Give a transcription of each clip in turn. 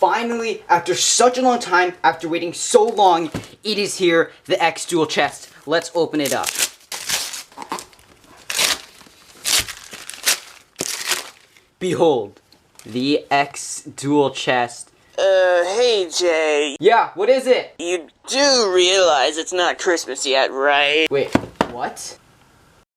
finally, after such a long time, after waiting so long, it is here, the X Duel chest. Let's open it up. Behold, the X Duel chest. Hey Jay. Yeah, what is it? You do realize it's not Christmas yet, right? Wait, what?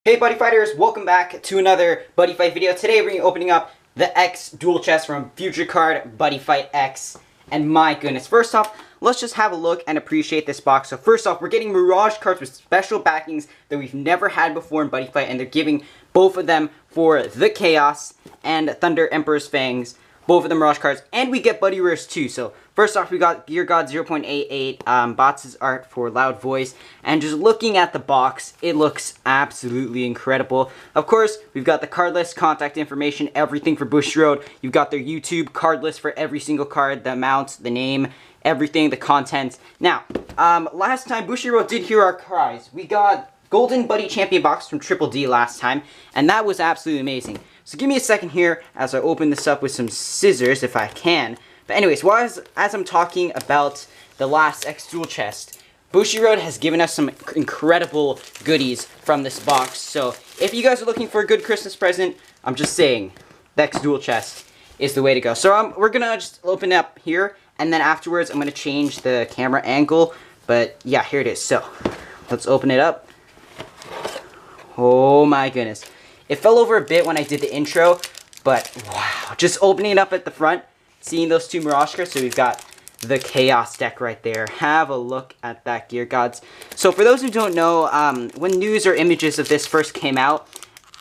Hey Buddy Fighters, welcome back to another Buddy Fight video. Today we're opening up the X Duel chest from Future Card Buddyfight X. And my goodness, first off, let's just have a look and appreciate this box. So first off, we're getting Mirage cards with special backings that we've never had before in Buddyfight, and they're giving both of them for the Chaos and Thunder Emperor's Fangs. Both of the Mirage cards, and we get Buddy Rares too. So first off, we got Gear God 0.88, Bots' art for Loud Voice, and just looking at the box, it looks absolutely incredible. Of course, we've got the card list, contact information, everything for Bushiroad. You've got their YouTube card list for every single card, the amount, the name, everything, the content. Now, last time Bushiroad did hear our cries. We got Golden Buddy Champion box from Triple D last time, and that was absolutely amazing. So give me a second here as I open this up with some scissors, if I can. But anyways, as I'm talking about the last X Duel chest, Bushiroad has given us some incredible goodies from this box. So if you guys are looking for a good Christmas present, I'm just saying, the X Duel chest is the way to go. So we're going to just open it up here, and then afterwards I'm going to change the camera angle. But yeah, here it is. So let's open it up. Oh my goodness. It fell over a bit when I did the intro, but wow. Just opening it up at the front, seeing those two Mirage cards. So we've got the Chaos deck right there. Have a look at that, Gear Gods. So for those who don't know, when news or images of this first came out,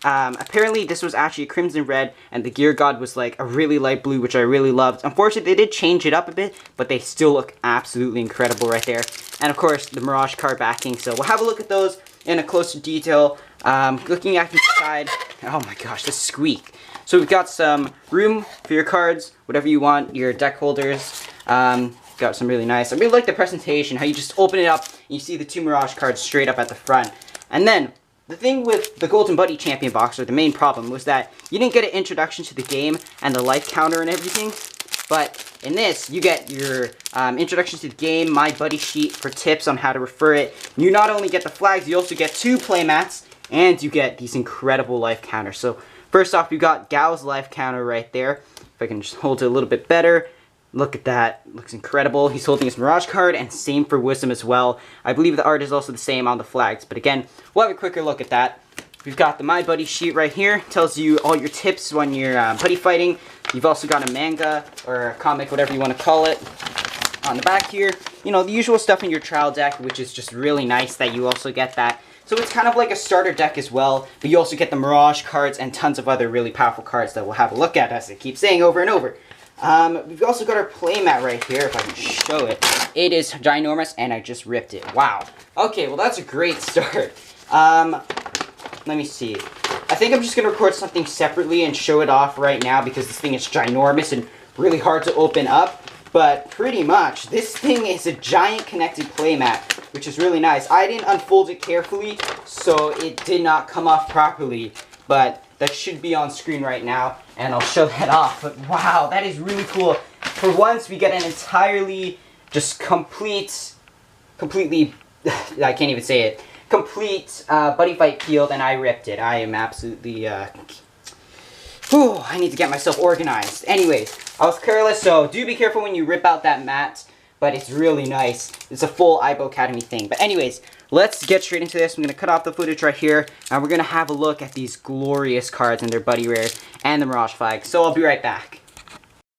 apparently this was actually a Crimson Red, and the Gear God was like a really light blue, which I really loved. Unfortunately, they did change it up a bit, but they still look absolutely incredible right there. And of course, the Mirage card backing. So we'll have a look at those in a closer detail. Looking at the side, oh my gosh, the squeak. So we've got some room for your cards, whatever you want, your deck holders. Got some really nice. I really like the presentation, how you just open it up and you see the two Mirage cards straight up at the front. And then, the thing with the Golden Buddy Champion box, or the main problem, was that you didn't get an introduction to the game and the life counter and everything. But in this, you get your introduction to the game, my buddy sheet for tips on how to refer it. You not only get the flags, you also get 2 playmats, and you get these incredible life counters. So first off, you got Gao's life counter right there. If I can just hold it a little bit better. Look at that. Looks incredible. He's holding his Mirage card, and same for Wisdom as well. I believe the art is also the same on the flags. But again, we'll have a quicker look at that. We've got the My Buddy sheet right here. Tells you all your tips when you're buddy fighting. You've also got a manga, or a comic, whatever you want to call it, on the back here. You know, the usual stuff in your trial deck, which is just really nice that you also get that. So it's kind of like a starter deck as well, but you also get the Mirage cards and tons of other really powerful cards that we'll have a look at, as I keep saying over and over. We've also got our playmat right here, if I can show it. It is ginormous, and I just ripped it. Wow. Okay, well that's a great start. Let me see. I think I'm just going to record something separately and show it off right now, because this thing is ginormous and really hard to open up. But pretty much, this thing is a giant connected playmat, which is really nice. I didn't unfold it carefully, so it did not come off properly. But that should be on screen right now, and I'll show that off. But wow, that is really cool. For once, we get an entirely, just completely, I can't even say it, complete Buddyfight field, and I ripped it. I am absolutely, I need to get myself organized. Anyways, I was careless, so do be careful when you rip out that mat, but it's really nice. It's a full Ibo Academy thing. But anyways, let's get straight into this. I'm going to cut off the footage right here, and we're going to have a look at these glorious cards and their Buddy Rares and the Mirage flag. So I'll be right back.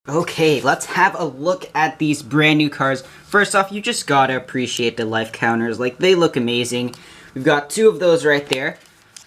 Okay, let's have a look at these brand new cards. First off, you just gotta appreciate the life counters. Like, they look amazing. We've got 2 of those right there.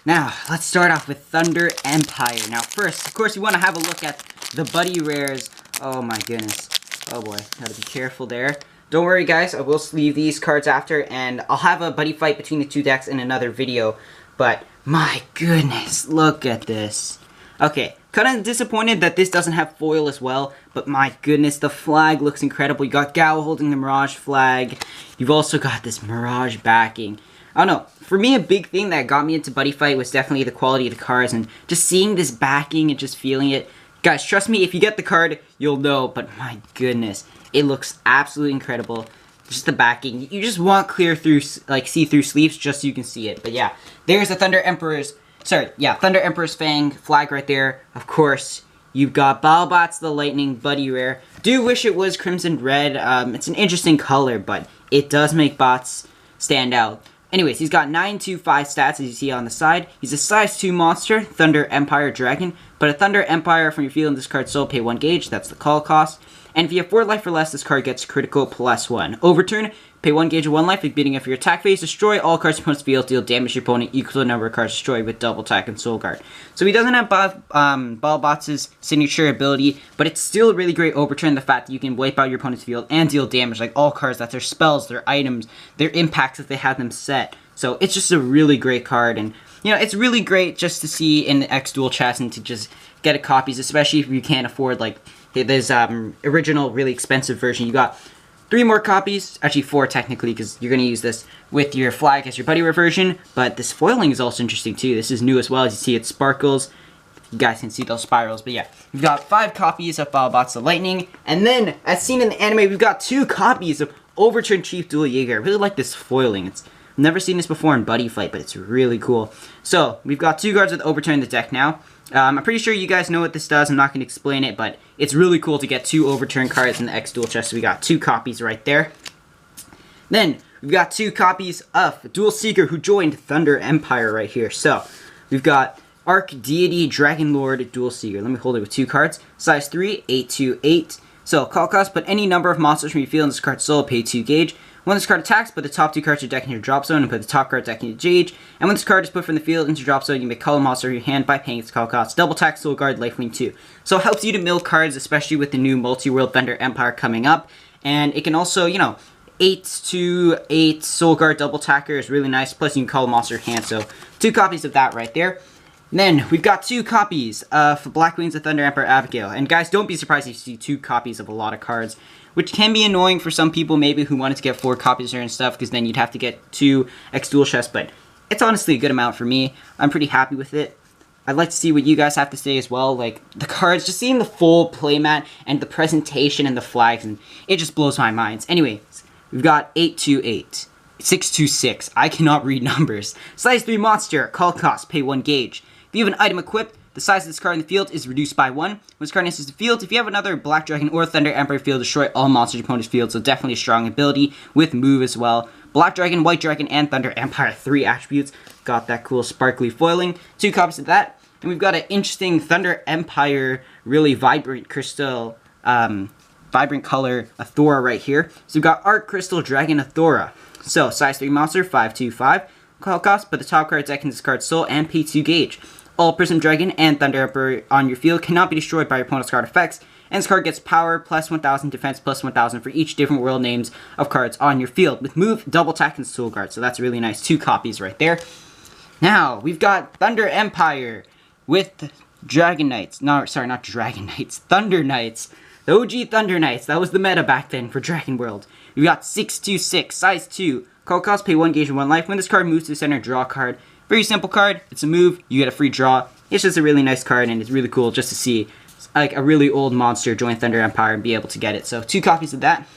Now, let's start off with Thunder Empire. Now, first, of course, you want to have a look at the Buddy Rares. Oh my goodness. Oh boy, gotta be careful there. Don't worry, guys, I will sleeve these cards after, and I'll have a buddy fight between the 2 decks in another video. But, my goodness, look at this. Okay, kind of disappointed that this doesn't have foil as well, but my goodness, the flag looks incredible. You got Gao holding the Mirage flag. You've also got this Mirage backing. I don't know, for me, a big thing that got me into Buddyfight was definitely the quality of the cards, and just seeing this backing and just feeling it Guys, trust me, if you get the card, you'll know, but my goodness, it looks absolutely incredible. Just the backing. You just want clear through, like, see-through sleeves just so you can see it. But yeah, there's the Thunder Emperor's Fang flag right there. Of course, you've got BattleBots the Lightning Buddy Rare. Do wish it was Crimson Red. It's an interesting color, but it does make bots stand out. Anyways, he's got 9-2-5 stats, as you see on the side. He's a size 2 monster, Thunder Empire Dragon. But a Thunder Empire from your field and discard soul, pay 1 gauge. That's the call cost. And if you have 4 life or less, this card gets critical +1. Overturn, pay 1 gauge of 1 life. At the beginning of your attack phase, destroy all cards in opponent's field, deal damage to your opponent equal to the number of cards destroyed with double attack and soul guard. So he doesn't have BattleBots' signature ability, but it's still a really great Overturn, the fact that you can wipe out your opponent's field and deal damage, like all cards, that's their spells, their items, their impacts if they have them set. So it's just a really great card, and you know, it's really great just to see in the X Duel chest and to just get it copies, especially if you can't afford, like, this original really expensive version. You got 3 more copies, actually 4 technically, because you're going to use this with your flag as your buddy version, but this foiling is also interesting too. This is new as well. As you see, it sparkles. You guys can see those spirals, but yeah. We've got 5 copies of BattleBots the Lightning, and then, as seen in the anime, we've got 2 copies of Overturn Chief Duel Jaeger. I really like this foiling. I've never seen this before in Buddyfight, but it's really cool. So, we've got 2 cards with Overturn in the deck now. I'm pretty sure you guys know what this does. I'm not going to explain it, but it's really cool to get 2 Overturn cards in the X Duel chest. So we got 2 copies right there. Then, we've got 2 copies of Duel Seeker, who joined Thunder Empire right here. So, we've got Arc Deity Dragon Lord Duel Seeker. Let me hold it with 2 cards. Size 3, 8/8. So, call cost, put any number of monsters from your field in this card's soul, pay 2 gauge. When this card attacks, put the top 2 cards of your deck in your drop zone and put the top card deck in your gauge. And when this card is put from the field into your drop zone, you may call a monster of your hand by paying its call cost. Double attack, soul guard, lifelink 2. So it helps you to mill cards, especially with the new multi-world Thunder Empire coming up. And it can also, you know, 8/8 soul guard double attacker is really nice. Plus you can call a monster of your hand. So 2 copies of that right there. Then, we've got 2 copies of Black Wings of Thunder Emperor Abigail. And guys, don't be surprised if you see 2 copies of a lot of cards, which can be annoying for some people maybe who wanted to get 4 copies and stuff, because then you'd have to get 2 X Duel chests, but it's honestly a good amount for me. I'm pretty happy with it. I'd like to see what you guys have to say as well, like the cards, just seeing the full playmat and the presentation and the flags, and it just blows my mind. Anyways, we've got 8/8, 6/6. I cannot read numbers. Size 3 monster, call cost, pay 1 gauge. If you have an item equipped, the size of this card in the field is reduced by 1. When this card enters the field, if you have another Black Dragon or Thunder Emperor field, destroy all monsters in your opponent's field, so definitely a strong ability with move as well. Black Dragon, White Dragon, and Thunder Empire, 3 attributes. Got that cool sparkly foiling. 2 copies of that. And we've got an interesting Thunder Empire, really vibrant crystal, vibrant color Athora right here. So we've got Arc Crystal Dragon Athora. So, size 3 monster, 5/5. Call cost, put the top card deck in this card's soul and pay 2 gauge. All Prism Dragon and Thunder Emperor on your field cannot be destroyed by your opponent's card effects, and this card gets power plus 1000, defense plus 1000 for each different world names of cards on your field, with move, double attack, and soul guard. So that's really nice. 2 copies right there. Now, we've got Thunder Empire with Dragon Knights. No, sorry, not Dragon Knights. Thunder Knights. The OG Thunder Knights. That was the meta back then for Dragon World. We've got 6/6, size 2. Call cost, pay 1 gauge and 1 life. When this card moves to the center, draw a card. Very simple card. It's a move. You get a free draw. It's just a really nice card, and it's really cool just to see like a really old monster join Thunder Empire and be able to get it. So 2 copies of that.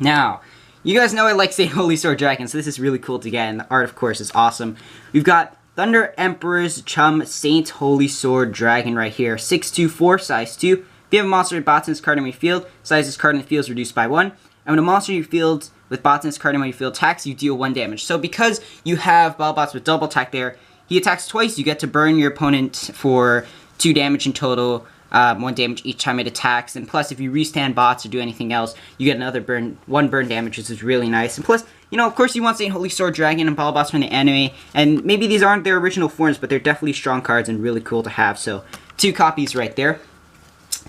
Now, you guys know I like Saint Holy Sword Dragon, so this is really cool to get, and the art, of course, is awesome. We've got Thunder Emperor's Chum Saint Holy Sword Dragon right here. 6/4, size 2. If you have a monster with bots in this card in your field, size of this card in the field is reduced by 1. And when a monster in your field with bots in this card in your field attacks, you deal 1 damage. So because you have BattleBots with double attack there, he attacks twice, you get to burn your opponent for 2 damage in total, 1 damage each time it attacks, and plus if you restand bots or do anything else, you get another 1 burn damage, which is really nice. And plus, you know, of course you want Saint Holy Sword Dragon and BattleBots from the anime, and maybe these aren't their original forms, but they're definitely strong cards and really cool to have. So 2 copies right there.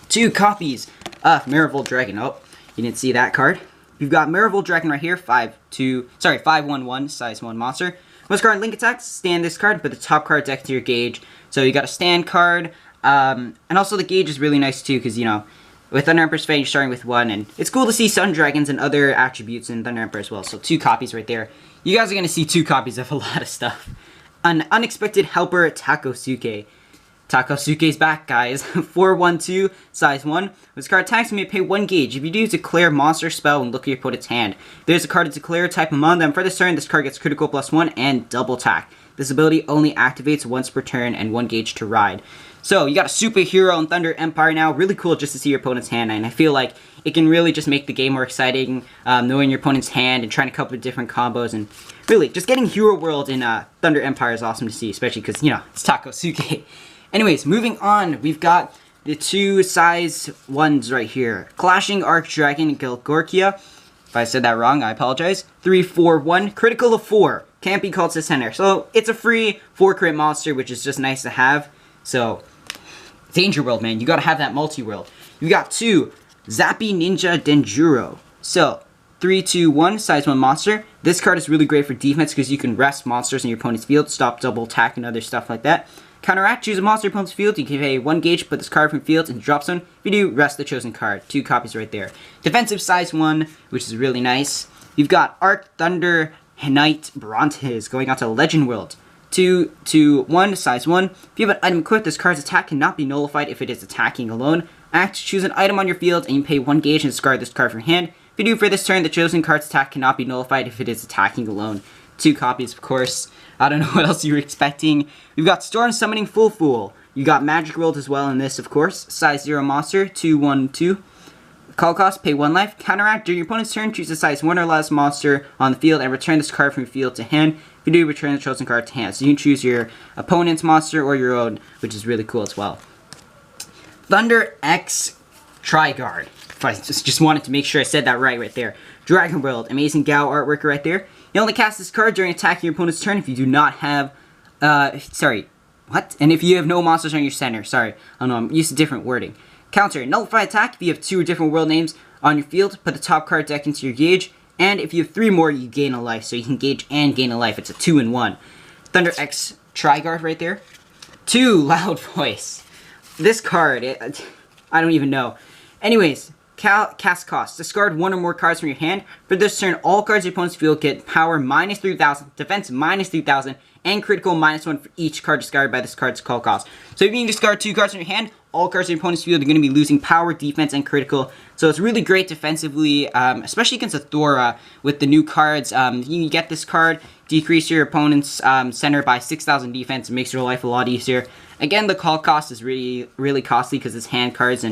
2 copies of Marivold Dragon. Oh, you didn't see that card. We've got Marivold Dragon right here, 5/11, size 1 monster. When this card link attacks, stand this card, put the top card deck to your gauge. So you got a stand card, and also the gauge is really nice too, because, you know, with Thunder Emperor's Fang, you're starting with 1, and it's cool to see Sun Dragons and other attributes in Thunder Emperor as well. So 2 copies right there. You guys are going to see 2 copies of a lot of stuff. An Unexpected Helper Takosuke. Takasuke's back, guys. 4/1/2, size 1. When this card attacks, you may pay 1 gauge. If you do, declare monster spell and look at your opponent's hand. If there's a card to declare, type among them. For this turn, this card gets critical +1 and double attack. This ability only activates once per turn and 1 gauge to ride. So, you got a superhero in Thunder Empire now. Really cool just to see your opponent's hand, and I feel like it can really just make the game more exciting, knowing your opponent's hand and trying to come up with different combos, and really, just getting Hero World in Thunder Empire is awesome to see, especially because, you know, it's Takasuke. Anyways, moving on, we've got the 2 size 1s right here. Clashing Arc Dragon and Gilgorkia. If I said that wrong, I apologize. 3/4/1, critical of 4. Can't be called to center. So, it's a free 4 crit monster, which is just nice to have. So, Danger World, man. You gotta have that multi-world. You got 2 Zappy Ninja Denjuro. So, 3/2/1, size 1 monster. This card is really great for defense because you can rest monsters in your opponent's field, stop double attack and other stuff like that. Counteract, choose a monster in your opponent's field. You can pay 1 gauge, put this card from field into drop zone. If you do, rest the chosen card. 2 copies right there. Defensive size 1, which is really nice. You've got Arc Thunder Knight Brontes going out to Legend World. 2/2/1, size 1. If you have an item equipped, this card's attack cannot be nullified if it is attacking alone. Act, choose an item on your field, and you pay 1 gauge and discard this card from your hand. If you do, for this turn, the chosen card's attack cannot be nullified if it is attacking alone. 2 copies, of course. I don't know what else you were expecting. We've got Storm Summoning Full Fool. You got Magic World as well in this, of course. Size 0 monster, 2/1/2. Call cost, pay 1 life. Counteract, during your opponent's turn, choose a size 1 or less monster on the field and return this card from your field to hand. If you do, return the chosen card to hand. So you can choose your opponent's monster or your own, which is really cool as well. Thunder X Triguard. If I just wanted to make sure I said that right there. Dragon World, amazing Gao artwork right there. You only cast this card during attacking your opponent's turn if you do not have, what? And if you have no monsters on your center, sorry. I don't know, I'm used to different wording. Counter, nullify attack if you have 2 different world names on your field, put the top card deck into your gauge, and if you have 3 more, you gain a life, so you can gauge and gain a life. It's a 2-in-1. Thunder X Triguard right there. 2 Loud Voice. This card, I don't even know. Anyways, cast cost. Discard 1 or more cards from your hand. For this turn, all cards your opponent's field get power -3,000, defense -3,000, and critical -1 for each card discarded by this card's call cost. So if you can discard 2 cards from your hand, all cards in your opponent's field are going to be losing power, defense, and critical. So it's really great defensively, especially against Athora with the new cards. You get this card, decrease your opponent's center by 6,000 defense. It makes your life a lot easier. Again, the call cost is really, really costly because it's hand cards,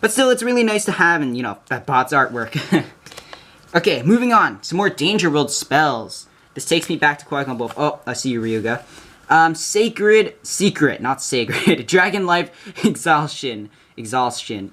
but still, it's really nice to have, and, you know, that bot's artwork. Okay, moving on. Some more Danger World spells. This takes me back to Qui-Gon Wolf. Oh, I see you, Ryuga. Sacred Secret, not Sacred. Dragon Life Exhaustion. Exhaustion.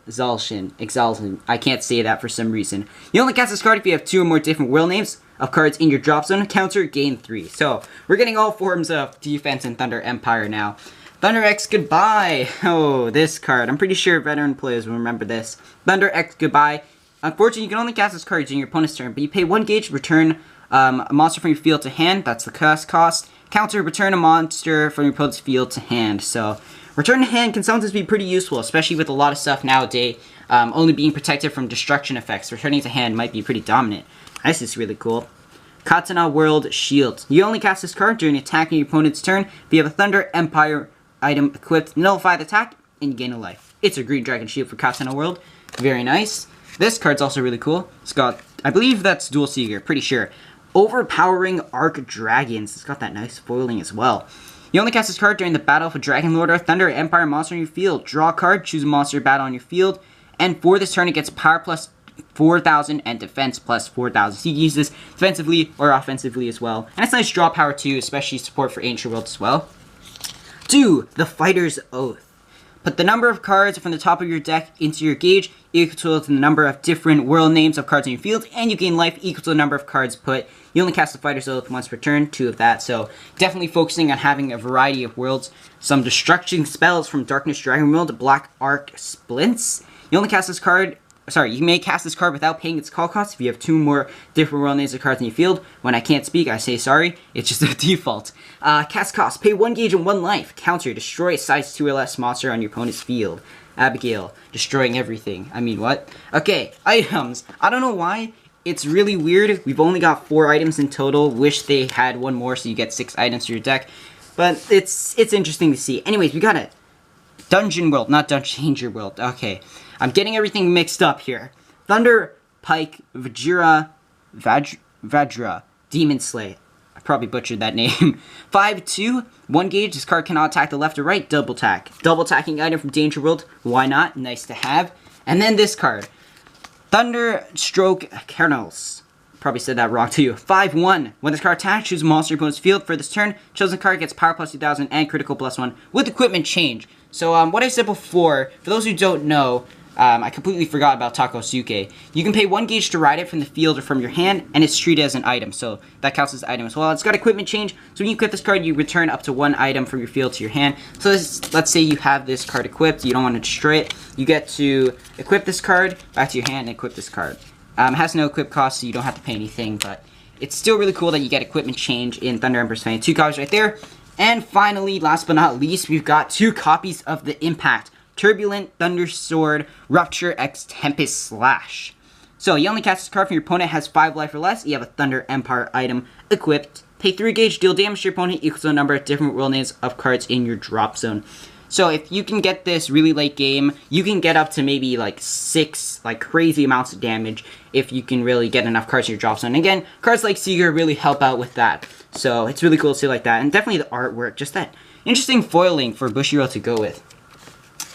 I can't say that for some reason. You only cast this card if you have 2 or more different world names of cards in your drop zone. Counter, gain 3. So, we're getting all forms of defense in Thunder Empire now. Thunder X Goodbye. Oh, this card. I'm pretty sure veteran players will remember this. Thunder X Goodbye. Unfortunately, you can only cast this card during your opponent's turn, but you pay 1 gauge, return a monster from your field to hand. That's the cast cost. Counter, return a monster from your opponent's field to hand. So, return to hand can sometimes be pretty useful, especially with a lot of stuff nowadays only being protected from destruction effects. Returning to hand might be pretty dominant. This is really cool. Katana World Shield. You only cast this card during attacking your opponent's turn. If you have a Thunder Empire item equipped, nullify the attack, and you gain a life. It's a green dragon shield for Katana World. Very nice. This card's also really cool. It's got, I believe that's Dual Seeker, pretty sure. Overpowering Arc Dragons. It's got that nice foiling as well. You only cast this card during the battle of a Dragon Lord or Thunder Empire monster on your field. Draw a card, choose a monster battle on your field, and for this turn it gets power plus 4,000 and defense plus 4,000. So you can use this defensively or offensively as well. And it's nice draw power too, especially support for Ancient World as well. 2. The Fighter's Oath. Put the number of cards from the top of your deck into your gauge equal to the number of different world names of cards in your field, and you gain life equal to the number of cards put. You only cast the Fighter's Oath once per turn, 2 of that, so definitely focusing on having a variety of worlds. Some destruction spells from Darkness Dragon World, Black Arc Splints. You only cast this card, you may cast this card without paying its call cost if you have 2 more different world names of cards in your field. When I can't speak, I say sorry. It's just a default. Cast cost, pay 1 gauge and 1 life. Counter, destroy a size 2 or less monster on your opponent's field. Abigail, destroying everything. I mean, what? Okay, items. I don't know why. It's really weird. We've only got 4 items in total. Wish they had 1 more so you get 6 items to your deck. But it's interesting to see. Anyways, we got a Dungeon World, not Danger World. Okay, I'm getting everything mixed up here. Thunder, Pike, Vajra, Demon Slay. I probably butchered that name. 5/2, 1 gauge. This card cannot attack the left or right. Double tack. Double tacking item from Danger World. Why not? Nice to have. And then this card. Thunder Stroke Kernels. Probably said that wrong to you. 5/1. When this card attacks, choose a monster opponent's field for this turn. Chosen card gets power plus 2000 and critical plus 1 with equipment change. So what I said before, for those who don't know, I completely forgot about Takosuke. You can pay 1 gauge to ride it from the field or from your hand, and it's treated as an item, so that counts as an item as well. It's got equipment change, so when you equip this card, you return up to 1 item from your field to your hand. So let's say you have this card equipped, you don't want to destroy it. You get to equip this card, back to your hand, and equip this card. It has no equip cost, so you don't have to pay anything, but it's still really cool that you get equipment change in Thunder Emperor's Fang. 2 copies right there. And finally, last but not least, we've got 2 copies of the Impact. Turbulent Thunder Sword Rupture X Tempest Slash. So, you only cast this card from your opponent has 5 life or less. You have a Thunder Empire item equipped. Pay 3 gauge, deal damage to your opponent equals to the number of different world names of cards in your drop zone. So, if you can get this really late game, you can get up to maybe like 6 crazy amounts of damage if you can really get enough cards in your drop zone. Again, cards like Seeger really help out with that. So, it's really cool to see like that. And definitely the artwork, just that interesting foiling for Bushiroad to go with.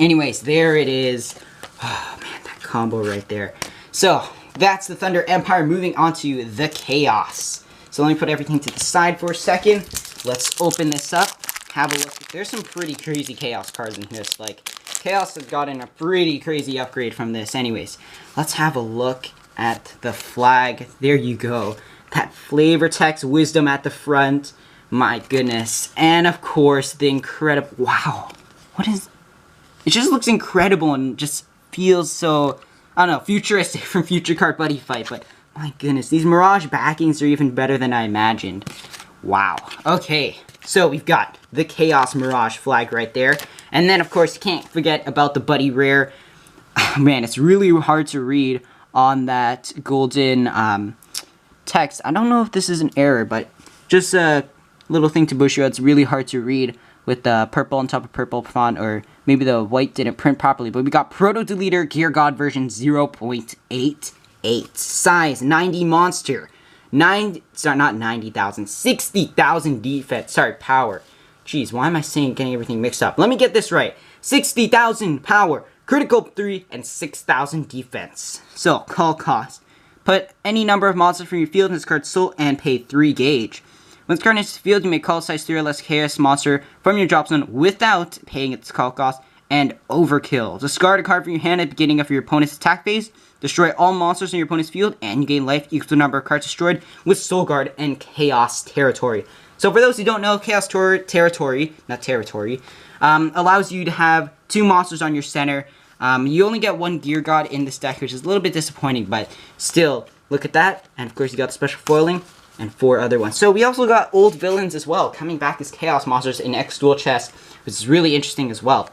Anyways, there it is. Oh, man, that combo right there. So, that's the Thunder Empire. Moving on to the Chaos. So, let me put everything to the side for a second. Let's open this up. Have a look. There's some pretty crazy Chaos cards in this. Like, Chaos has gotten a pretty crazy upgrade from this. Anyways, let's have a look at the flag. There you go. That flavor text wisdom at the front. My goodness. And, of course, the incredible... Wow. What is... It just looks incredible and just feels so, I don't know, futuristic from Future Card Buddyfight, but my goodness, these Mirage backings are even better than I imagined. Wow. Okay, so we've got the Chaos Mirage flag right there, and then of course you can't forget about the Buddy Rare. Oh, man, it's really hard to read on that golden text. I don't know if this is an error, but just a little thing to Bushiroad, it's really hard to read with the purple on top of purple font, or maybe the white didn't print properly. But we got Proto Deleter Gear God version 0.88. Size 90 monster. Not 90,000, 60,000 defense. Sorry, power. Jeez, why am I getting everything mixed up? Let me get this right. 60,000 power, critical 3, and 6,000 defense. So, call cost. Put any number of monsters from your field in this card's soul and pay 3 gauge. When this card enters the field, you may call a size 3 or less Chaos Monster from your drop zone without paying its call cost, and Overkill. Discard a card from your hand at the beginning of your opponent's attack phase, destroy all monsters in your opponent's field, and you gain life equal to the number of cards destroyed with Soul Guard and Chaos Territory. So for those who don't know, Chaos Territory allows you to have 2 monsters on your center. You only get 1 Gear God in this deck, which is a little bit disappointing, but still, look at that. And of course, you got the special foiling. And 4 other ones. So we also got old villains as well, coming back as Chaos Monsters in X Duel Chest, which is really interesting as well.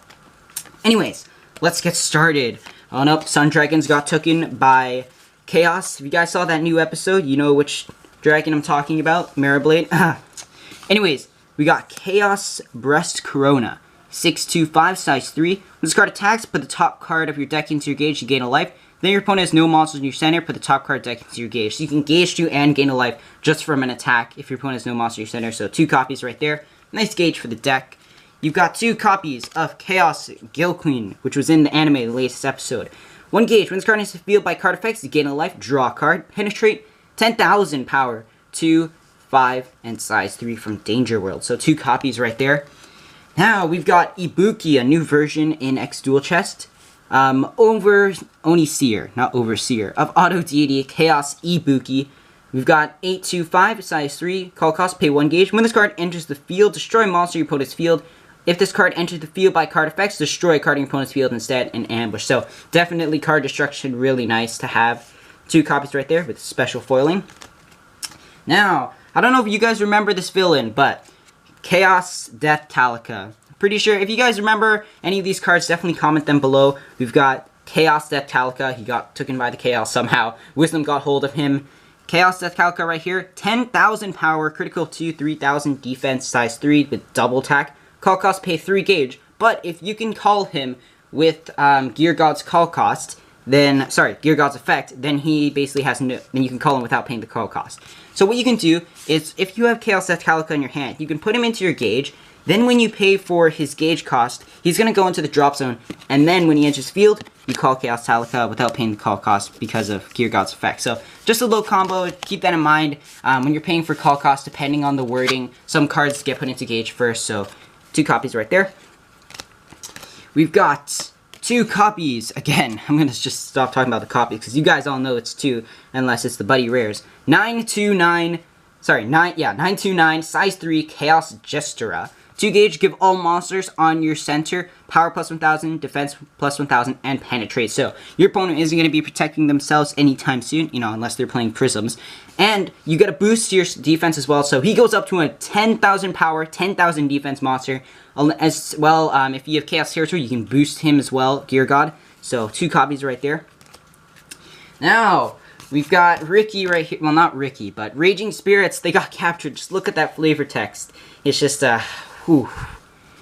Anyways, let's get started. On up, Sun Dragons got taken by Chaos. If you guys saw that new episode, you know which dragon I'm talking about, Marablade. Anyways, we got Chaos Breast Corona, 625, size 3. When this card attacks, put the top card of your deck into your gauge, you gain a life. Then your opponent has no monsters in your center, put the top card deck into your gauge. So you can gauge 2 and gain a life just from an attack if your opponent has no monster in your center. So 2 copies right there. Nice gauge for the deck. You've got 2 copies of Chaos Gill Queen, which was in the anime, the latest episode. 1 gauge. When this card enters the field by card effects, you gain a life, draw a card, penetrate, 10,000 power, 2, 5, and size 3 from Danger World. So 2 copies right there. Now we've got Ibuki, a new version in X Duel Chest. Overseer of Auto Deity Chaos Ibuki. We've got 825, size 3, call cost, pay 1 gauge. When this card enters the field, destroy a monster in your opponent's field. If this card enters the field by card effects, destroy a card in your opponent's field instead and ambush. So definitely card destruction, really nice to have. 2 copies right there with special foiling. Now, I don't know if you guys remember this villain, but Chaos Death Talika. Pretty sure, if you guys remember any of these cards, definitely comment them below. We've got Chaos Death Talika. He got taken by the Chaos somehow. Wisdom got hold of him. Chaos Death Talika right here. 10,000 power, critical 2, 3,000 defense, size 3 with double attack. Call cost, pay 3 gauge. But if you can call him with Gear God's call cost, then, Gear God's effect, then he basically has no, then you can call him without paying the call cost. So what you can do is, if you have Chaos Death Calico in your hand, you can put him into your gauge, then when you pay for his gauge cost, he's going to go into the drop zone, and then when he enters field, you call Chaos Calico without paying the call cost because of Gear God's effect. So, just a little combo, keep that in mind. When you're paying for call cost, depending on the wording, some cards get put into gauge first, so 2 copies right there. We've got 2 copies. Again, I'm going to just stop talking about the copies, because you guys all know it's 2, unless it's the Buddy Rares. 929, size 3, Chaos Gestura. 2 gauge, give all monsters on your center power plus 1000, defense plus 1000, and penetrate. So, your opponent isn't going to be protecting themselves anytime soon, you know, unless they're playing prisms. And you get a boost to your defense as well, so he goes up to a 10,000 power, 10,000 defense monster. As well, if you have Chaos Territory, you can boost him as well, Gear God. So, 2 copies right there. Now, we've got Ricky right here. Well, not Ricky, but Raging Spirits, they got captured. Just look at that flavor text. It's just, whew.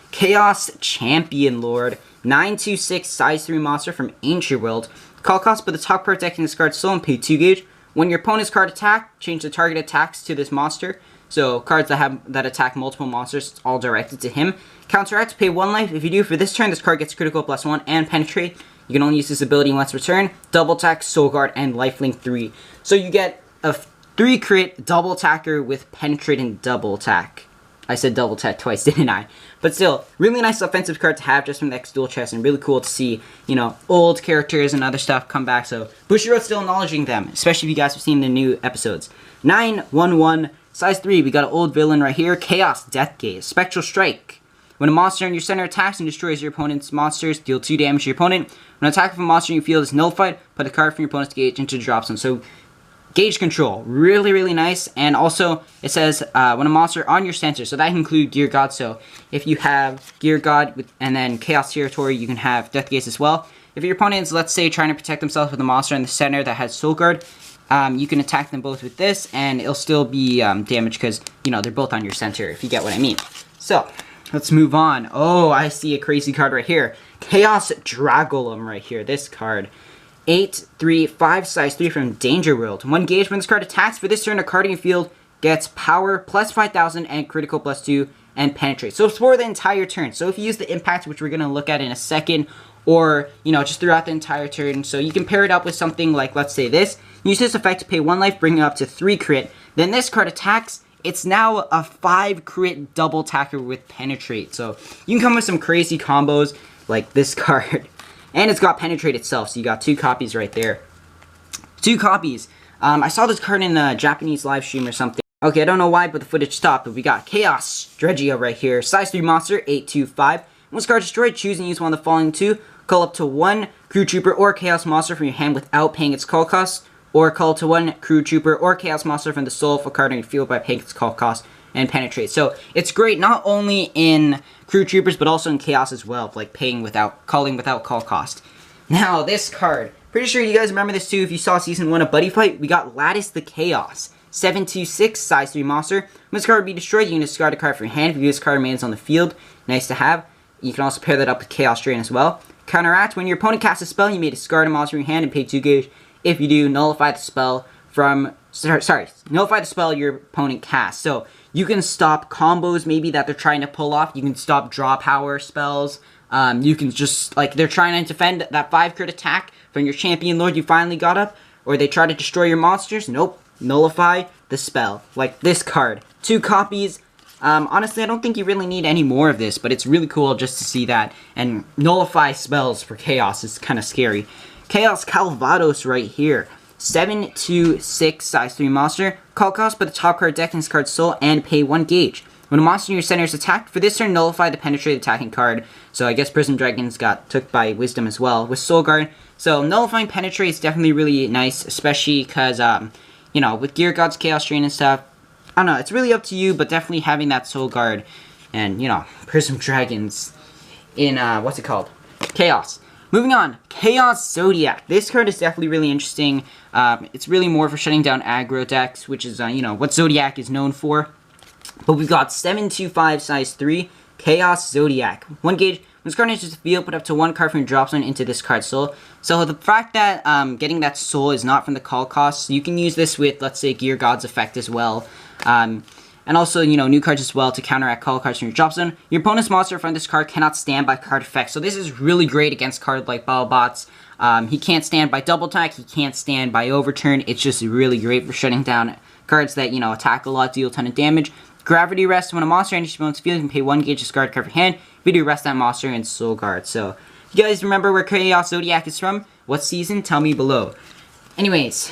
Chaos Champion Lord. 926 size 3 monster from Ancient World. Call cost, put the top card deck in this card's soul and pay 2 gauge. When your opponent's card attack, change the target attacks to this monster. So, cards that attack multiple monsters, it's all directed to him. Counteract, pay 1 life. If you do, for this turn, this card gets critical plus 1 and penetrate. You can only use this ability once per turn. Double attack, Soul Guard, and Lifelink 3. So you get a 3 crit double attacker with penetrate and double attack. I said double attack twice, didn't I? But still, really nice offensive card to have just from the X Duel chest, and really cool to see, you know, old characters and other stuff come back. So Bushiroad's still acknowledging them, especially if you guys have seen the new episodes. 911 size 3, we got an old villain right here, Chaos Death Gaze, Spectral Strike. When a monster in your center attacks and destroys your opponent's monsters, deal 2 damage to your opponent. When an attack of a monster in your field is nullified, put a card from your opponent's gauge into the drop zone. So, gauge control, really, really nice. And also, it says when a monster on your center, so that can include Gear God. So, if you have Gear God and then Chaos Territory, you can have Death Gaze as well. If your opponent is, let's say, trying to protect themselves with a monster in the center that has Soul Guard, you can attack them both with this, and it'll still be damaged because, you know, they're both on your center, if you get what I mean. So, let's move on. Oh, I see a crazy card right here. Chaos Dragolum right here, this card. 8/3/5 size 3 from Danger World. 1 gauge, when this card attacks for this turn, a card in your field gets power plus 5000 and critical plus 2 and penetrate. So it's for the entire turn. So if you use the impact, which we're going to look at in a second, or, you know, just throughout the entire turn. So you can pair it up with something like, let's say this. Use this effect to pay 1 life, bring it up to 3 crit. Then this card attacks. It's now a 5 crit double attacker with penetrate. So you can come with some crazy combos like this card. And it's got penetrate itself, so you got 2 copies right there. 2 copies. I saw this card in a Japanese live stream or something. Okay, I don't know why, but the footage stopped. But we got Chaos Dredgia right here. Size 3 monster, 8/2/5. When this card destroyed, choose and use one of the following 2. Call up to 1 Crew Trooper or Chaos Monster from your hand without paying its call cost. Or call to 1 Crew Trooper or Chaos Monster from the soul of a card on your field by paying its call cost and penetrate. So it's great not only in Crew Troopers but also in Chaos as well, like calling without call cost. Now this card, pretty sure you guys remember this too if you saw season 1 of Buddyfight. We got Lattice the Chaos, 7/6 size 3 monster. When this card would be destroyed, you can discard a card from your hand. If this card remains on the field, nice to have. You can also pair that up with Chaos Drain as well. Counteract, when your opponent casts a spell, you may discard a monster from your hand and pay 2 gauge. If you do, nullify the spell nullify the spell your opponent casts. So you can stop combos maybe that they're trying to pull off. You can stop draw power spells. You can just, like, they're trying to defend that 5 crit attack from your champion lord you finally got up, or they try to destroy your monsters. Nope, nullify the spell. Like this card, 2 copies. Honestly, I don't think you really need any more of this, but it's really cool just to see that. And nullify spells for Chaos is kind of scary. Chaos Calvados right here. 7/6 size 3 monster. Call cost, put the top card deck in this card's soul and pay 1 gauge. When a monster in your center is attacked, for this turn, nullify the penetrate attacking card. So I guess Prism Dragons got took by Wisdom as well with Soul Guard. So nullifying penetrate is definitely really nice, especially because, you know, with Gear God's Chaos Drain and stuff, I don't know, it's really up to you, but definitely having that Soul Guard and, you know, Prism Dragons in, what's it called? Chaos. Moving on, Chaos Zodiac. This card is definitely really interesting. It's really more for shutting down aggro decks, which is, you know, what Zodiac is known for. But we've got 7/5 size 3, Chaos Zodiac. 1 gauge, When this card enters the field, put up to 1 card from your drop zone into this card's soul. So the fact that getting that soul is not from the call cost, you can use this with, let's say, Gear God's effect as well. And also, you know, new cards as well to counteract call cards from your drop zone. Your opponent's monster from this card cannot stand by card effects. So this is really great against cards like BattleBots. He can't stand by double attack. He can't stand by overturn. It's just really great for shutting down cards that, you know, attack a lot, deal a ton of damage. Gravity Rest. When a monster enters your opponent's field, you can pay 1 gauge, discard card for hand. If you do, rest that monster and soul guard. So, if you guys remember where Chaos Zodiac is from? What season? Tell me below. Anyways,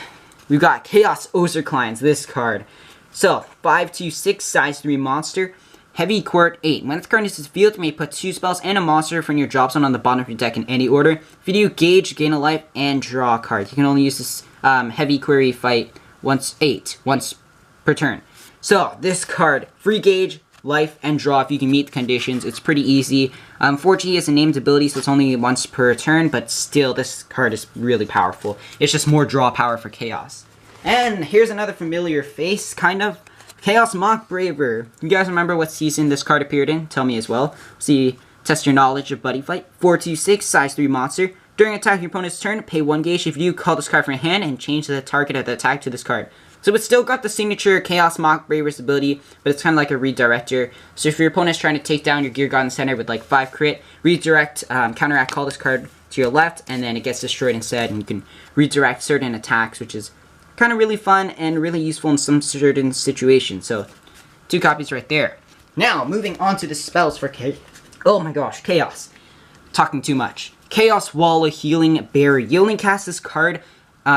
we've got Chaos Overkill, this card. So, 5/2/6, size 3 monster. Heavy Quart 8. When this card enters the field, you may put 2 spells and a monster from your drop zone on the bottom of your deck in any order. If you do, gauge, gain a life, and draw a card. You can only use this Heavy Query Fight once per turn. So, this card, free gauge, life, and draw if you can meet the conditions. It's pretty easy. Unfortunately, he has a named ability, so it's only once per turn, but still, this card is really powerful. It's just more draw power for Chaos. And here's another familiar face, kind of. Chaos Mock Braver. You guys remember what season this card appeared in? Tell me as well. See, test your knowledge of Buddyfight. 4/2/6, size 3 monster. During attack your opponent's turn, pay 1 gauge if you call this card from your hand and change the target of the attack to this card. So it's still got the signature Chaos Mock Braver's ability, but it's kind of like a redirector. So if your opponent's trying to take down your Gear God in the center with like 5 crit, redirect, counteract, call this card to your left, and then it gets destroyed instead, and you can redirect certain attacks, which is kind of really fun and really useful in some certain situations. So 2 copies right there. Now, moving on to the spells for oh my gosh, Chaos. Talking too much. Chaos Wall of Healing Barrier. You only cast this card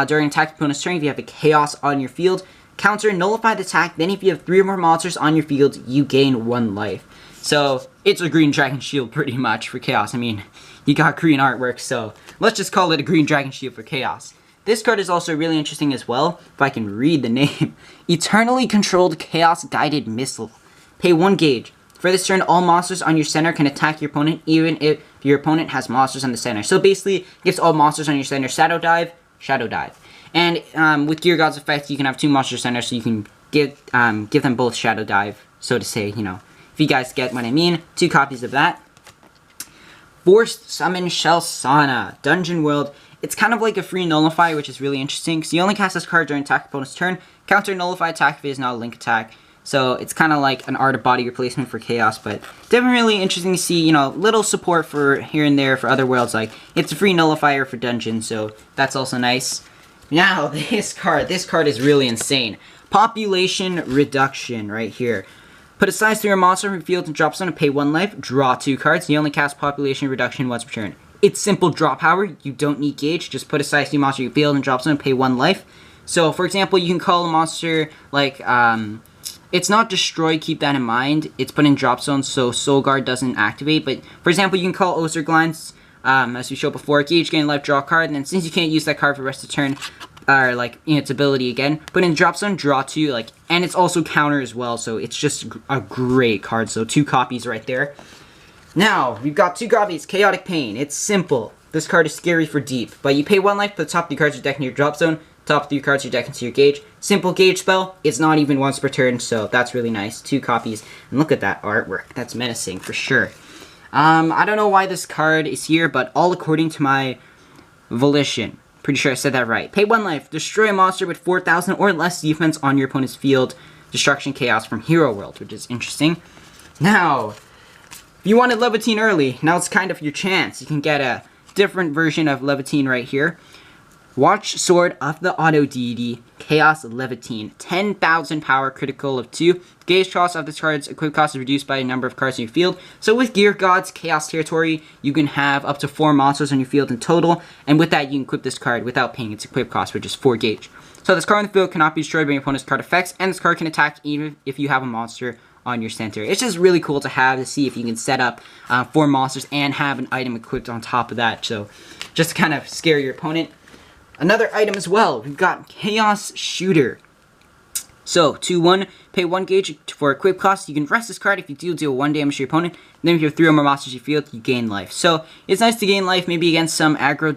during attack opponent's turn if you have a Chaos on your field. Counter, nullify the attack, then if you have 3 or more monsters on your field, you gain 1 life. So, it's a green dragon shield pretty much for Chaos. I mean, you got green artwork, so let's just call it a green dragon shield for Chaos. This card is also really interesting as well, if I can read the name. Eternally Controlled Chaos Guided Missile. Pay 1 gauge. For this turn, all monsters on your center can attack your opponent, even if your opponent has monsters on the center. So basically, it gives all monsters on your center Shadow Dive. And with Gear God's effect, you can have 2 monster centers, so you can give them both Shadow Dive, so to say, you know. If you guys get what I mean, 2 copies of that. Forced Summon Shelsana, Dungeon World. It's kind of like a free nullify, which is really interesting. So you only cast this card during attack opponent's turn. Counter nullify attack if it is not a link attack. So it's kind of like an art of body replacement for Chaos, but definitely really interesting to see, you know, little support for here and there for other worlds. Like, it's a free nullifier for dungeons, so that's also nice. Now, this card is really insane. Population Reduction right here. Put a size 3 monster from your field and drop zone and pay 1 life, draw 2 cards. You only cast Population Reduction once per turn. It's simple draw power. You don't need gauge. Just put a size 3 monster in your field and drop zone and pay 1 life. So, for example, you can call a monster like, it's not destroy, keep that in mind. It's put in drop zone, so Soul Guard doesn't activate. But, for example, you can call Overkill, as we showed before, gauge, gain life, draw a card. And then since you can't use that card for the rest of the turn, or, like, you know, its ability again, put in drop zone, draw 2, like, and it's also counter as well. So, it's just a great card. So, 2 copies right there. Now, we've got 2 copies, Chaotic Pain. It's simple. This card is scary for deep. But you pay 1 life, put the top 3 cards of your deck in your drop zone, top 3 cards of your deck into your gauge. Simple gauge spell. It's not even once per turn, so that's really nice. 2 copies. And look at that artwork. That's menacing for sure. I don't know why this card is here, but all according to my volition. Pretty sure I said that right. Pay 1 life. Destroy a monster with 4,000 or less defense on your opponent's field. Destruction Chaos from Hero World, which is interesting. Now, if you wanted Levitine early, now it's kind of your chance. You can get a different version of Levitine right here. Watch Sword of the Auto Deity, Chaos Levitine. 10,000 power, critical of 2. Gauge cost of this card's equip cost is reduced by a number of cards in your field. So with Gear God's Chaos Territory, you can have up to 4 monsters on your field in total. And with that, you can equip this card without paying its equip cost, which is 4 gauge. So this card on the field cannot be destroyed by your opponent's card effects, and this card can attack even if you have a monster on your center. It's just really cool to have to see if you can set up 4 monsters and have an item equipped on top of that. So just to kind of scare your opponent. Another item as well, we've got Chaos Shooter. So, 2/1, pay 1 gauge for equip cost. You can rest this card if you deal 1 damage to your opponent. Then if you have 3 or more monsters in your field, you gain life. So, it's nice to gain life maybe against some aggro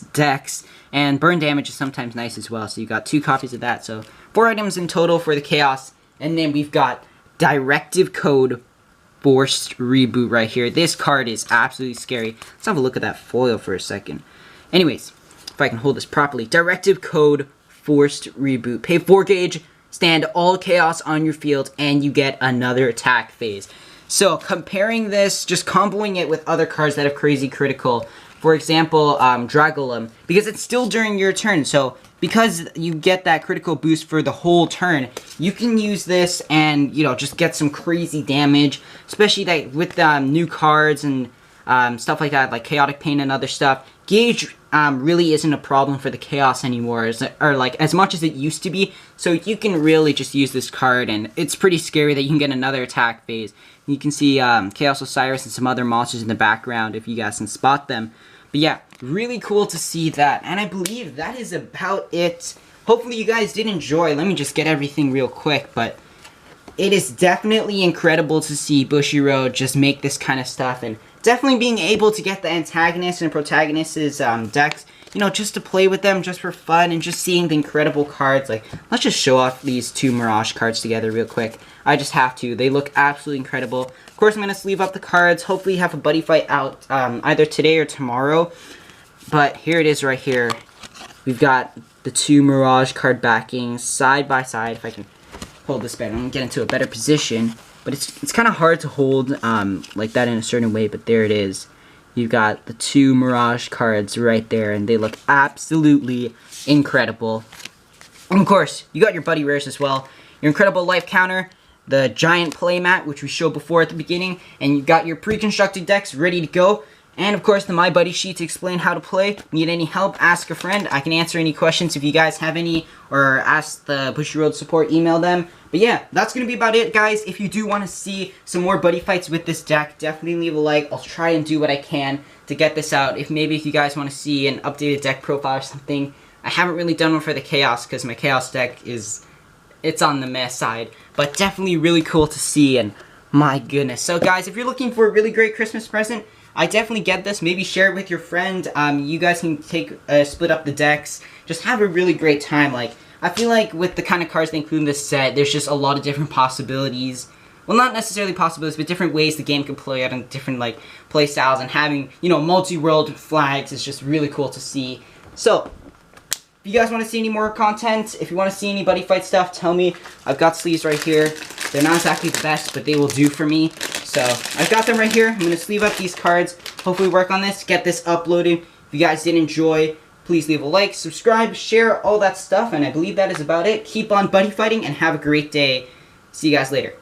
decks. And burn damage is sometimes nice as well. So, you got 2 copies of that. So, 4 items in total for the Chaos. And then we've got Directive Code Forced Reboot right here. This card is absolutely scary. Let's have a look at that foil for a second. Anyways, if I can hold this properly. Directive Code Forced Reboot. Pay 4 gauge, stand all chaos on your field, and you get another attack phase. So, comparing this, just comboing it with other cards that have crazy critical. For example, Drago, because it's still during your turn. So, because you get that critical boost for the whole turn, you can use this and, you know, just get some crazy damage. Especially that with new cards and stuff like that, like Chaotic Pain and other stuff. Gauge really isn't a problem for the Chaos anymore, or like as much as it used to be. So you can really just use this card, and it's pretty scary that you can get another attack phase. You can see Chaos Osiris and some other monsters in the background if you guys can spot them. But yeah, really cool to see that. And I believe that is about it. Hopefully you guys did enjoy. Let me just get everything real quick. But it is definitely incredible to see Bushiroad just make this kind of stuff. And definitely being able to get the antagonist and protagonist's decks, you know, just to play with them just for fun, and just seeing the incredible cards. Like, let's just show off these 2 Mirage cards together real quick. I just have to. They look absolutely incredible. Of course, I'm going to sleeve up the cards. Hopefully have a Buddyfight out either today or tomorrow. But here it is right here. We've got the 2 Mirage card backings side by side. If I can hold this better, I'm going to get into a better position. But it's kind of hard to hold like that in a certain way, but there it is. You've got the 2 Mirage cards right there, and they look absolutely incredible. And of course, you got your Buddy Rares as well. Your incredible life counter, the giant playmat, which we showed before at the beginning, and you got your pre-constructed decks ready to go. And of course, the My Buddy sheet to explain how to play. Need any help? Ask a friend. I can answer any questions if you guys have any, or ask the Bushiroad support, email them. But yeah, that's going to be about it, guys. If you do want to see some more Buddy Fights with this deck, definitely leave a like. I'll try and do what I can to get this out. If you guys want to see an updated deck profile or something. I haven't really done one for the Chaos, because my Chaos deck it's on the mess side. But definitely really cool to see, and my goodness. So guys, if you're looking for a really great Christmas present, I definitely get this. Maybe share it with your friend. You guys can split up the decks. Just have a really great time. Like, I feel like with the kind of cards they include in this set, there's just a lot of different possibilities. Well, not necessarily possibilities, but different ways the game can play out, and different like play styles, and having, you know, multi-world flags is just really cool to see. So, if you guys want to see any more content, if you want to see any Buddyfight stuff, tell me. I've got sleeves right here. They're not exactly the best, but they will do for me. So, I've got them right here. I'm going to sleeve up these cards, hopefully work on this, get this uploaded. If you guys did enjoy, please leave a like, subscribe, share, all that stuff, and I believe that is about it. Keep on buddy fighting, and have a great day. See you guys later.